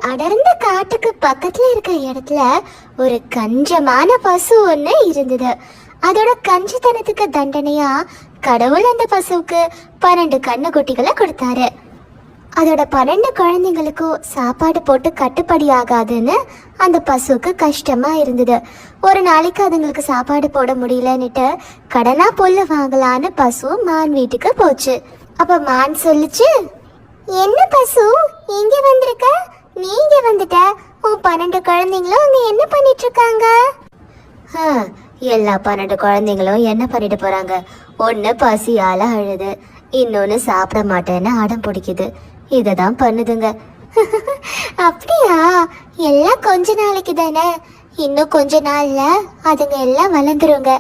அடர்ந்த காட்டுக்கு பக்கத்துல இருக்க இடத்துல ஒரு கஞ்சமான பசு ஒண்ணு இருந்தது. அதோட கஞ்சத்தனத்துக்கு தண்டனையா கடவுள் அந்த பசுவுக்கு 12 கண்ணுக்குட்டிகளை கொடுத்தாரு. அதோட 12 குழந்தைங்களுக்கும் சாப்பாடு போட்டு கட்டுப்படி ஆகாதுன்னு அந்த பசுவுக்கு கஷ்டமா இருந்தது. ஒரு நாளைக்கு அதுங்களுக்கு சாப்பாடு போட முடியலன்னுட்டு கடனா புல்லு வாங்கலான்னு பசு மான் வீட்டுக்கு போச்சு. அப்ப மான் சொல்லுச்சு, என்ன பசு இங்க வந்திருக்க? நீங்க வந்துட்ட, உன் 12 குழந்தைங்களும் அங்க என்ன பண்ணிட்டு இருக்காங்க? எல்லா 12 குழந்தைங்களும் என்ன பண்ணிட்டு போறாங்க? ஒன்னு பசியால அழுது, இன்னொன்னு சாப்பிட மாட்டேன்னு அடம் பிடிக்குது. இததான் பண்ணுதுங்க. அப்படியா? எல்லாம் கொஞ்ச நாளைக்கு தானே, இன்னும் கொஞ்ச நாள்ல அதுங்க எல்லாம் வளர்ந்துருங்க.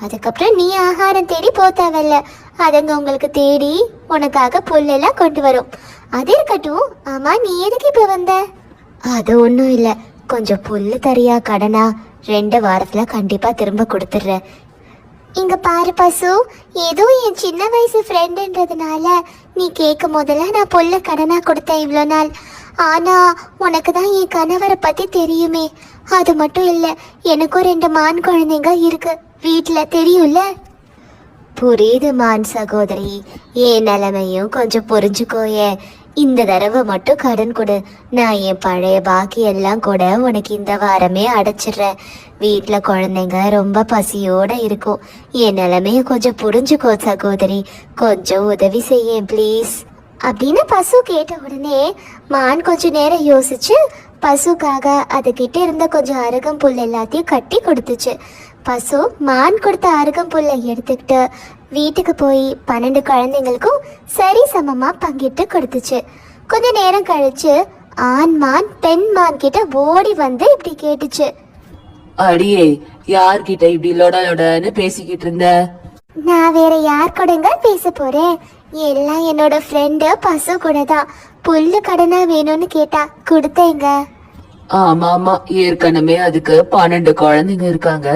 அதுக்கப்புறம் நீ ஆகாரம் தேடி போ தேவையில்ல, அதுங்க உங்களுக்கு தேடி உனக்காக புல்லெல்லாம் கொண்டு வரும். அது இருக்கட்டும், ஆமா நீ எதுக்கு இப்ப வந்த? அது ஒன்றும் இல்லை, கொஞ்சம் புல்லு தரியா கடனா? 2 வாரத்துல கண்டிப்பா திரும்ப கொடுத்துட்றேன். இங்க பாரு பசு, ஏதோ என் சின்ன வயசு ஃப்ரெண்டுன்றதுனால நீ கேட்கும் போதெல்லாம் நான் புல்ல கடனா கொடுத்தேன் இவ்வளோ நாள். ஆனா உனக்கு தான் என் கணவரை பத்தி தெரியுமே. அது மட்டும் இல்ல, எனக்கும் 2 மான் குழந்தைங்க இருக்கு வீட்டுல, தெரியும்ல? புரியுது மான் சகோதரி, என் நிலைமையும் கொஞ்சம் புரிஞ்சுக்கோயே. இந்த தடவை மட்டும் கடன் கொடு, நான் என் பழைய பாக்கி எல்லாம் கூட உனக்கு இந்த வாரமே அடைச்சிடுறேன். வீட்டுல குழந்தைங்க ரொம்ப பசியோட இருக்கும், என் நிலைமைய கொஞ்சம் புரிஞ்சுக்கோ சகோதரி, கொஞ்சம் உதவி செய்ய ப்ளீஸ் அப்படின்னு பசு கேட்ட உடனே மான் கொஞ்ச நேரம் யோசிச்சு பசுக்காக அதுகிட்ட இருந்த கொஞ்சம் அருகம்புல் எல்லாத்தையும் கட்டி கொடுத்துச்சு. பசு மான் கொடுத்த அருகம்புல்லை எடுத்துக்கிட்டு வீட்டுக்கு போய் 12 குழந்தைங்களுக்கும் சரி சமமா பங்கிட்டு கொடுத்துச்சு. கொஞ்ச நேரம் கழிச்சு ஆண் மான் பெண் மான் கிட்ட ஓடி வந்து இப்படி கேட்டுச்சு, அடியே யார்கிட்ட இப்படி லொடன்னு பேசிக்கிட்டு இருந்த? நான் வேற யார் கூடங்க பேச போறேன், எல்லாம் என்னோட ஃப்ரெண்டு பசு கூட தான். புல்லு கடனா வேணும்னு கேட்டா கொடுத்தேங்க. ஆமா ஆமா, ஏற்கனவே அதுக்கு 12 குழந்தைங்க இருக்காங்க.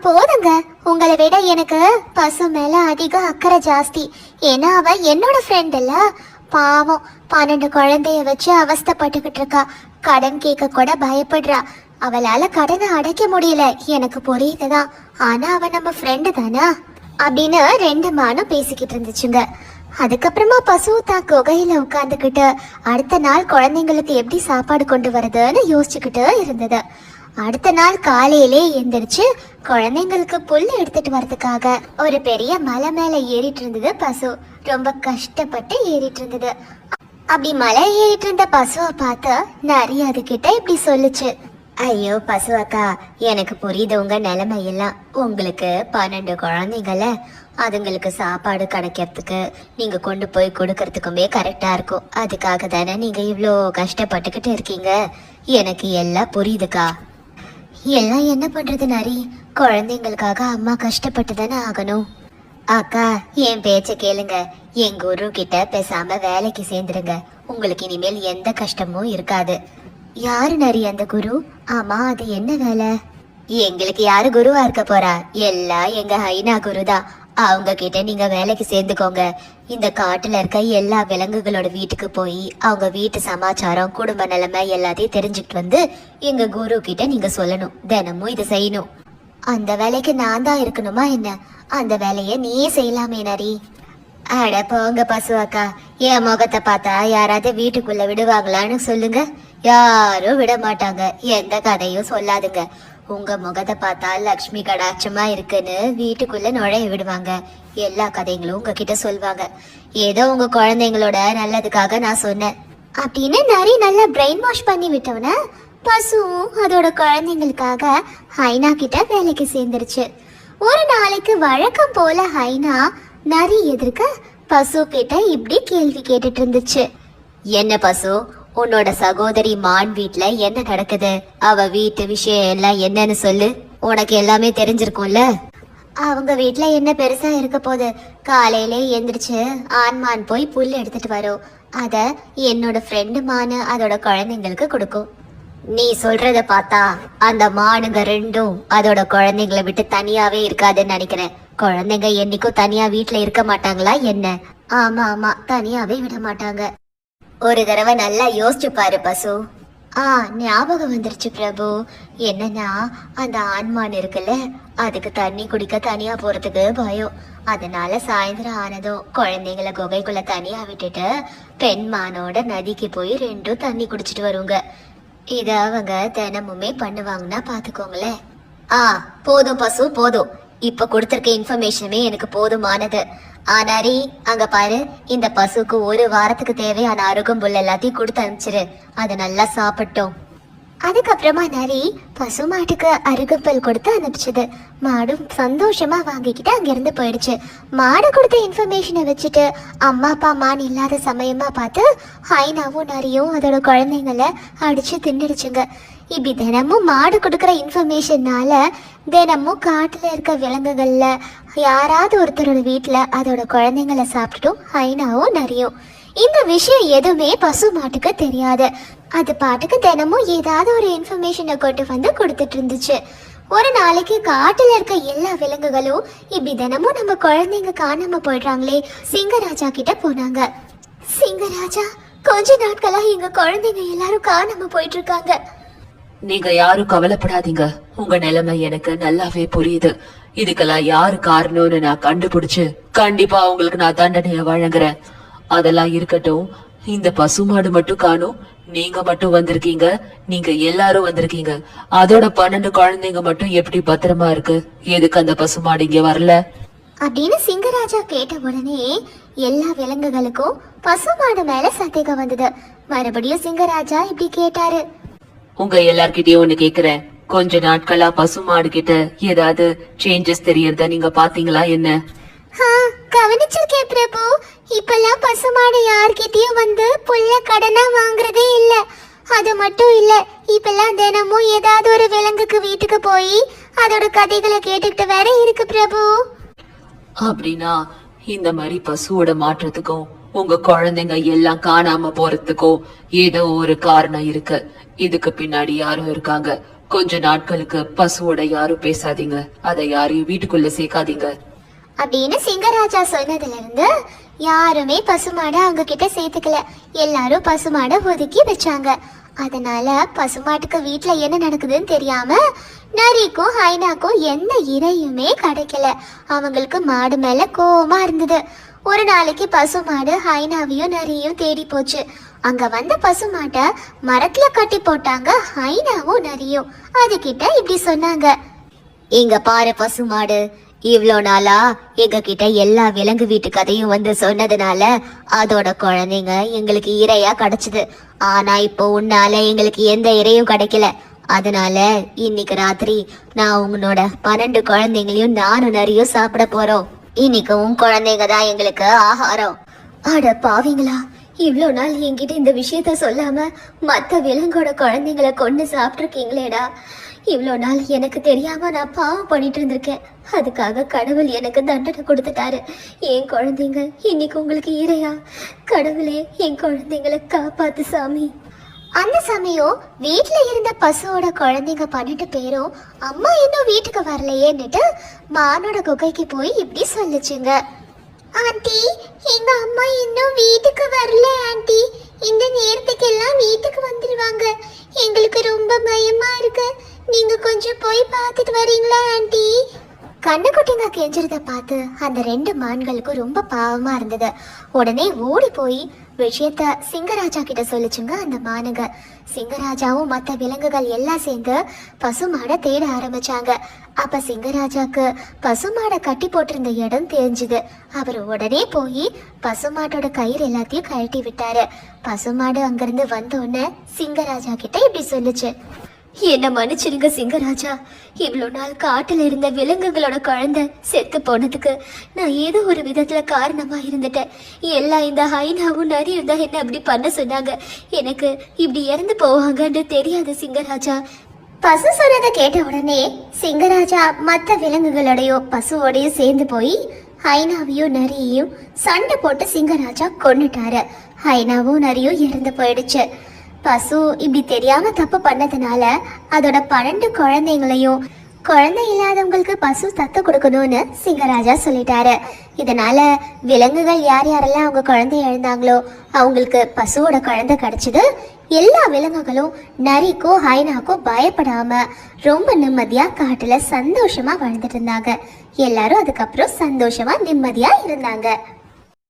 போதுங்க, உங்களை விட எனக்கு பசு மேல அதிக அக்கறை ஜாஸ்தி. ஏன்னா அவ என்னோட ஃப்ரெண்ட் இல்ல. பாவம் 12 குழந்தைய வச்சு அவஸ்தப்பட்டுக்கிட்டு இருக்கா, கடன் கேட்க கூட பயப்படுறா. அவளால கடனை அடைக்க முடியல, எனக்கு புரியுதுதான். ஆனா அவ நம்ம ஃப்ரெண்டு தானா அப்படின்னு 2 மானும் பேசிக்கிட்டு இருந்துச்சுங்க. அதுக்கப்புறமா பசு தான் குகையில உட்காந்துக்கிட்டு அடுத்த நாள் குழந்தைங்களுக்கு எப்படி சாப்பாடு கொண்டு வரதுன்னு யோசிச்சுக்கிட்டு இருந்தது. அடுத்த நாள் காலையிலே எந்திரிச்சு குழந்தைங்களுக்கு புல் எடுத்துட்டு வரதுக்காக ஒரு பெரிய மலை மேல ஏறிட்டு இருந்தது பசு. ரொம்ப கஷ்டப்பட்டு ஏறிட்டு இருந்தது. அப்படி மலை ஏறிட்டு இருந்த பசுவை பார்த்து நரி அதுகிட்ட இப்படி சொல்லுச்சு, ஐயோ பசு அக்கா, எனக்கு புரியுது உங்க நிலைமை எல்லாம். உங்களுக்கு 12 குழந்தைங்கள, அதுங்களுக்கு சாப்பாடு கிடைக்கிறதுக்கு நீங்க கொண்டு போய் கொடுக்கறதுக்குமே கரெக்டா இருக்கும். அதுக்காக தானே நீங்க இவ்வளோ கஷ்டப்பட்டுக்கிட்டு இருக்கீங்க. எனக்கு எல்லாம் புரியுதுக்கா. எல்லாம் என்ன பண்றது நரி, குழந்தைங்களுக்காக அம்மா கஷ்டப்பட்டு தானே ஆகணும். அக்கா என் பேச்ச கேளுங்க, என் குரு கிட்ட பேசாம வேலைக்கு சேர்ந்துருங்க, உங்களுக்கு இனிமேல் எந்த கஷ்டமும் இருக்காது. யாரு நரி அந்த குரு? ஆமா அது என்ன வேலை? எங்களுக்கு யாரு குருவா இருக்க போறா, எல்லாம் எங்க ஹைனா குரு தான். அவங்க கிட்ட நீங்க வேலைக்கு சேர்ந்துக்கோங்க. இந்த காட்டுல இருக்க எல்லா விலங்குகளோட வீட்டுக்கு போய் அவங்க வீட்டு சமாச்சாரம் குடும்ப நிலைமை எல்லாத்தையும் தெரிஞ்சுக்கிட்டு வந்து எங்க குரு கிட்ட நீங்க சொல்லணும். தினமும் இதை செய்யணும். அந்த வேலைக்கு நான் தான் இருக்கணுமா என்ன? அந்த வேலையை நீயே செய்யலாமே நரி. அட போங்க பசு அக்கா, என் முகத்தை பார்த்தா யாராவது வீட்டுக்குள்ள விடுவாங்களான்னு சொல்லுங்க. யாரும் விட மாட்டாங்க, எந்த கதையும் சொல்லாதுங்க. உங்க முகத்தை பார்த்தா லக்ஷ்மி கடாட்சமா இருக்குன்னு வீட்டுக்குள்ள நுழைய விடுவாங்க. எல்லா கதைகளும் உங்ககிட்ட சொல்வாங்க. ஏதோ உங்க குழந்தைங்களோட நல்லதுக்காக நான் சொன்னேன் அப்படின்னு நரி நல்லா பிரெயின் வாஷ் பண்ணி விட்டவன பசுவும் அதோட குழந்தைங்களுக்காக ஹைனா கிட்ட வேலைக்கு சேர்ந்துருச்சு. ஒரு நாளைக்கு வழக்கம் போல ஹைனா நரி எதிர்க்க பசு கிட்ட இப்படி கேள்வி கேட்டுட்டு இருந்துச்சு, என்ன பசு, உன்னோட சகோதரி மான் வீட்ல என்ன நடக்குது? அவ வீட்டு விஷயம் எல்லாம் என்னன்னு சொல்லு, உனக்கு எல்லாமே தெரிஞ்சிருக்கும்ல. அவங்க வீட்ல என்ன பெருசா இருக்க போது, காலையிலே எந்திரிச்சு ஆண்மான் போய் புல் எடுத்துட்டு வரும். அத என்னோட ஃப்ரெண்டு மானு அதோட குழந்தைங்களுக்கு கொடுக்கும். நீ சொல்றத பார்த்தா அந்த மானுங்க 2ம் அதோட குழந்தைங்களை விட்டு தனியாவே இருக்காதுன்னு நினைக்கிறேன். குழந்தைங்க என்னைக்கும் தனியா வீட்டுல இருக்க மாட்டாங்களா என்ன? ஆமா ஆமா, தனியாவே விட மாட்டாங்க. ஒரு தடவை நல்லா யோசிச்சு பாரு பசு. ஞாபகம் வந்துருச்சு பிரபு. என்னன்னா அந்த ஆண்மான் இருக்குல்ல, அதுக்கு தண்ணி குடிக்க தனியா போறதுக்கு பயம். அதனால சாயந்தரம் ஆனதும் குழந்தைங்களை குகைக்குள்ள தனியா விட்டுட்டு பெண்மானோட நதிக்கு போய் ரெண்டும் தண்ணி குடிச்சிட்டு வருங்க. இத அவங்க தினமுமே பண்ணுவாங்கன்னா பாத்துக்கோங்களேன். போதும் பசு போதும். இப்ப கொடுத்திருக்க இன்ஃபர்மேஷனுமே எனக்கு போதுமானது. ஆனாரி அங்க பாரு, இந்த பசுக்கு ஒரு வாரத்துக்கு தேவையான அருகம்புல் எல்லாத்தையும் கொடுத்து அனுப்பிச்சிரு. அதை நல்லா சாப்பிட்டோம். அதுக்கப்புறமா நரி பசு மாட்டுக்கு அருகம்புல் கொடுத்து அனுப்பிச்சது. மாடும் சந்தோஷமா வாங்கிக்கிட்டு அங்கிருந்து போயிடுச்சு. மாடு கொடுத்த இன்ஃபர்மேஷனை வச்சுட்டு அம்மா அப்பா மான் இல்லாத சமயமா பார்த்து ஹைனாவும் நரியும் அதோட குழந்தைங்கள அடிச்சு தின்னுடுச்சுங்க. இப்படி தினமும் மாடு கொடுக்குற இன்ஃபர்மேஷன்னால தினமும் காட்டுல இருக்க விலங்குகள்ல யாராவது ஒருத்தரோட வீட்டுல அதோட குழந்தைங்கள சாப்பிட்டுட்டும் ஹைனாவும் நரியும். இந்த விஷயம் எதுவுமே பசு மாட்டுக்கு தெரியாது. அது பாட்டுக்கு தினமும் ஏதாவது ஒரு இன்ஃபர்மேஷனை கொண்டு வந்து கொடுத்துட்டு இருந்துச்சு. ஒரு நாளைக்கு காட்டுல இருக்க எல்லா விலங்குகளும் இப்படி தினமும் நம்ம குழந்தைங்க காணாம போயிடுறாங்களே சிங்கராஜா கிட்ட போனாங்க. சிங்கராஜா, கொஞ்ச நாட்களா எங்க குழந்தைங்க எல்லாரும் காணாம போயிட்டு இருக்காங்க. நீங்க யாரும் கவலைப்படாதீங்க. உங்க நிலைமை எனக்கு நல்லாவே புரியுது. இதுக்கெல்லாம் யாரு காரணம்னு நான் கண்டுபிடிச்சு கண்டிப்பா உங்களுக்கு நான் தண்டனைய வழங்குறேன். அதெல்லாம் இருக்கட்டும், இந்த பசுமாடு மட்டும் காணும், நீங்க மட்டும் வந்திருக்கீங்க, நீங்க எல்லாரும் வந்திருக்கீங்க. அதோட 12 குழந்தைங்க மட்டும் எப்படி பத்திரமா இருக்கு? எதுக்கு அந்த பசுமாடு இங்க வரல அப்படின்னு சிங்கராஜா கேட்ட உடனே எல்லா விலங்குகளுக்கும் பசுமாடு மேல சந்தேகம் வந்தது. மறுபடியும் சிங்கராஜா இப்படி கேட்டாரு. உங்க எல்லார்கிட்டயும் ஒண்ணு கேக்குறேன். கொஞ்ச நாட்களா பசுமாடு கிட்ட ஏதாவது சேஞ்சஸ் தெரியறத நீங்க பாத்தீங்களா என்ன? கவனிச்சிருக்கேன் பிரபு. இப்பெல்லாம் பசுமாடு யார்கிட்டயும் வந்து புல்ல கடனா வாங்குறதே இல்ல. அது மட்டும் இல்ல, இப்பெல்லாம் தினமும் ஏதாவது ஒரு விலங்குக்கு வீட்டுக்கு போய் அதோட கதைகளை கேட்டுக்கிட்டு வேற இருக்கு பிரபு. அப்படின்னா இந்த மாதிரி பசுவோட மாற்றத்துக்கும் உங்க குழந்தைங்க எல்லாம் காணாம போறதுக்கும் ஏதோ ஒரு காரணம் இருக்கு. இதுக்கு பின்னாடி யாரும் இருக்காங்க. கொஞ்ச நாட்களுக்கு பசுவோட யாரும் பேசாதீங்க, அதை யாரையும் வீட்டுக்குள்ள சேர்க்காதீங்க அப்படின்னு சிங்கராஜா சொன்னதுல இருந்து யாருமே பசுமாட அவங்க கிட்ட சேர்த்துக்கல. எல்லாரும் பசுமாட ஒதுக்கி வச்சாங்க. அதனால பசுமாட்டுக்கு வீட்டுல என்ன நடக்குதுன்னு தெரியாம நரிக்கும் ஹைனாக்கும் எந்த இரையுமே கிடைக்கல. அவங்களுக்கு மாடு மேல கோவமா இருந்தது. ஒரு நாளைக்கு பசுமாடு ஹைனாவையும் நரியும் தேடி போச்சு. அங்க வந்த பசுமாட்டை மரத்துல கட்டி போட்டாங்க ஹைனாவும் நரியும். அதுகிட்ட இப்படி சொன்னாங்க. இங்க பாரு பசுமாடு, இவ்ளோ நாளா எங்க கிட்ட எல்லா விலங்கு வீட்டு கதையும் வந்து சொன்னதுனால அதோட குழந்தைங்க எங்களுக்கு இரையா கிடைச்சது. ஆனா இப்போ உன்னால எங்களுக்கு எந்த இரையும் கிடைக்கல. அதனால இன்னைக்கு ராத்திரி நான் உங்களோட 12 குழந்தைங்களையும் நானும் நிறைய சாப்பிட போறோம். இன்னைக்கு உன் குழந்தைங்க தான் எங்களுக்கு ஆகாரம். அட பாவீங்களா, இவ்ளோ நாள் என்கிட்ட இந்த விஷயத்த சொல்லாம மத்த விலங்கோட குழந்தைங்களை கொண்டு சாப்பிட்டுருக்கீங்களேடா. இவ்வளோ நாள் எனக்கு தெரியாம நான் பாவம் பண்ணிட்டு இருந்திருக்கேன். அதுக்காக கடவுள் எனக்கு தண்டனை கொடுத்துட்டாரு. என் குழந்தைங்க இன்னைக்கு உங்களுக்கு இரையா? கடவுளே, என் குழந்தைங்களை காப்பாத்து சாமி. அந்த சமயம் வீட்டுல இருந்த பசுவோட குழந்தைங்க 12 பேரும் அம்மா இன்னும் வீட்டுக்கு வரலையேன்னுட்டு மானோட குகைக்கு போய் இப்படி சொல்லுச்சுங்க. ஆண்டி, எங்க அம்மா இன்னும் வீட்டுக்கு வரல ஆண்டி. இந்த நேரத்துக்கு எல்லாம் வீட்டுக்கு வந்துருவாங்க. எங்களுக்கு ரொம்ப பயமா இருக்கு. நீங்க கொஞ்சம் போய் பார்த்துட்டு வரீங்களா ஆண்டி? கண்ணுக்குட்டிங்க கெஞ்சிறத பார்த்து அந்த 2 மான்களுக்கும் ரொம்ப பாவமா இருந்தது. உடனே ஓடி போய் விஷயத்த சிங்கராஜா கிட்ட சொல்லிச்சுங்க அந்த மானுங்க. சிங்கராஜாவும் மற்ற விலங்குகள் எல்லாம் சேர்ந்து பசுமாடை தேட ஆரம்பிச்சாங்க. அப்ப சிங்கராஜாக்கு பசுமாடை கட்டி போட்டிருந்த இடம் தெரிஞ்சுது. அவர் உடனே போய் பசுமாட்டோட கயிறு எல்லாத்தையும் கழட்டி விட்டாரு. பசுமாடு அங்கிருந்து வந்தோடனே சிங்கராஜா கிட்ட இப்படி சொல்லுச்சு. என்ன மன்னிச்சிருங்க சிங்கராஜா. இவ்வளோ நாள் காட்டுல இருந்த விலங்குகளோட குழந்தை செத்து போனதுக்கு நான் ஏதோ ஒரு விதத்துல காரணமா இருந்துட்டேன். எல்லாம் இந்த ஹைனாவும் நரியும் தான் என்ன அப்படி பண்ண சொன்னாங்க. எனக்கு இப்படி இறந்து போவாங்கன்னு தெரியாது சிங்கராஜா. பசு சொன்னதை கேட்ட உடனே சிங்கராஜா மற்ற விலங்குகளோடையும் பசுவோடையும் சேர்ந்து போய் ஹைனாவையும் நரியையும் சண்டை போட்டு சிங்கராஜா கொன்னுட்டாரு. ஹைனாவும் நரியும் இறந்து போயிடுச்சு. பசு இப்படி தெரியாம தப்பு பண்ணதுனால அதோட 12 குழந்தைங்களையும் குழந்தை இல்லாதவங்களுக்கு பசு தத்து கொடுக்கணும்னு சிங்கராஜா சொல்லிட்டாரு. இதனால விலங்குகள் யார் யாரெல்லாம் அவங்க குழந்தை இழந்தாங்களோ அவங்களுக்கு பசுவோட குழந்தை கிடைச்சது. எல்லா விலங்குகளும் நரிக்கோ ஹைனாக்கோ பயப்படாம ரொம்ப நிம்மதியா காட்டுல சந்தோஷமா வாழ்ந்துட்டு இருந்தாங்க. எல்லாரும் அதுக்கப்புறம் சந்தோஷமா நிம்மதியா இருந்தாங்க.